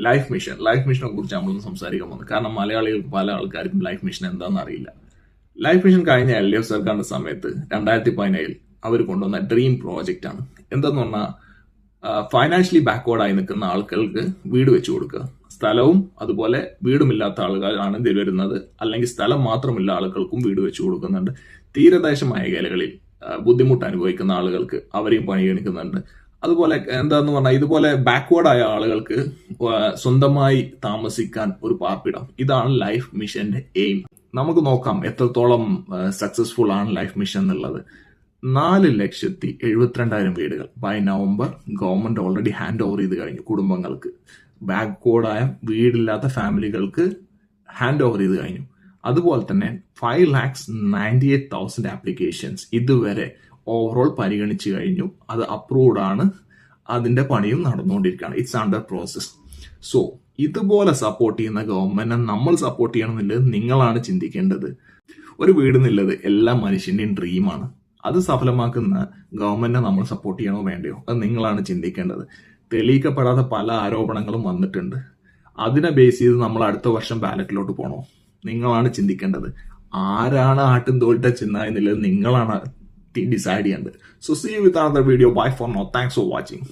Life മിഷനെ കുറിച്ച് നമ്മളൊന്ന് സംസാരിക്കാൻ പോകുന്നത്. കാരണം മലയാളികൾക്ക് പല ആൾക്കാർക്കും ലൈഫ് മിഷൻ എന്താണെന്ന് അറിയില്ല. ലൈഫ് മിഷൻ കഴിഞ്ഞ LDF സർക്കാരിന്റെ സമയത്ത് 2017 അവർ കൊണ്ടുവന്ന ഡ്രീം പ്രോജക്റ്റ് ആണ്. എന്തെന്ന് പറഞ്ഞാൽ ഫൈനാൻഷ്യലി ബാക്ക്വേർഡായി നിൽക്കുന്ന ആൾക്കാർക്ക് വീട് വെച്ചു കൊടുക്കുക. സ്ഥലവും അതുപോലെ വീടുമില്ലാത്ത ആളുകളാണ് ഇതിൽ വരുന്നത്. അല്ലെങ്കിൽ സ്ഥലം മാത്രമുള്ള ആളുകൾക്കും വീട് വെച്ചു കൊടുക്കുന്നുണ്ട്. തീരദേശ മേഖലകളിൽ ബുദ്ധിമുട്ട് അനുഭവിക്കുന്ന ആളുകൾക്ക് അവരെയും പരിഗണിക്കുന്നുണ്ട്. അതുപോലെ എന്താന്ന് പറഞ്ഞാൽ ഇതുപോലെ ബാക്ക്വേർഡ് ആയ ആളുകൾക്ക് സ്വന്തമായി താമസിക്കാൻ ഒരു പാർപ്പിടം. ഇതാണ് ലൈഫ് മിഷന്റെ എയിം. നമുക്ക് നോക്കാം എത്രത്തോളം സക്സസ്ഫുൾ ആണ് ലൈഫ് മിഷൻ എന്നുള്ളത്. 4,72,000 വീടുകൾ by November government already hand over ചെയ്ത് കഴിഞ്ഞു. കുടുംബങ്ങൾക്ക്, ബാക്ക്വേർഡായ വീടില്ലാത്ത ഫാമിലികൾക്ക് ഹാൻഡ് ഓവർ ചെയ്ത് കഴിഞ്ഞു. അതുപോലെ തന്നെ 5,98,000 ആപ്ലിക്കേഷൻസ് ഇതുവരെ ഓവറോൾ പരിഗണിച്ചു കഴിഞ്ഞു. അത് അപ്രൂവ്ഡ് ആണ്. അതിന്റെ പണിയും നടന്നുകൊണ്ടിരിക്കുകയാണ്. It's under process. സോ ഇതുപോലെ സപ്പോർട്ട് ചെയ്യുന്ന ഗവൺമെന്റിനെ നമ്മൾ സപ്പോർട്ട് ചെയ്യണമെന്നുള്ളത് നിങ്ങളാണ് ചിന്തിക്കേണ്ടത്. ഒരു വീട് എന്നുള്ളത് എല്ലാ മനുഷ്യന്റെയും ഡ്രീമാണ്. അത് സഫലമാക്കുന്ന ഗവൺമെന്റിനെ നമ്മൾ സപ്പോർട്ട് ചെയ്യണോ വേണ്ടയോ അത് നിങ്ങളാണ് ചിന്തിക്കേണ്ടത്. തെളിയിക്കപ്പെടാത്ത പല ആരോപണങ്ങളും വന്നിട്ടുണ്ട്. അതിനെ ബേസ് ചെയ്ത് നമ്മൾ അടുത്ത വർഷം ബാലറ്റിലോട്ട് പോകണോ നിങ്ങളാണ് ചിന്തിക്കേണ്ടത്. ആരാണ് ആട്ടും തോൽട്ട ചിന്ന എന്നുള്ളത് നിങ്ങളാണ് ഡിസൈഡ് ചെയ്യേണ്ടത്. So see you with another video. Bye for now. Thanks for watching.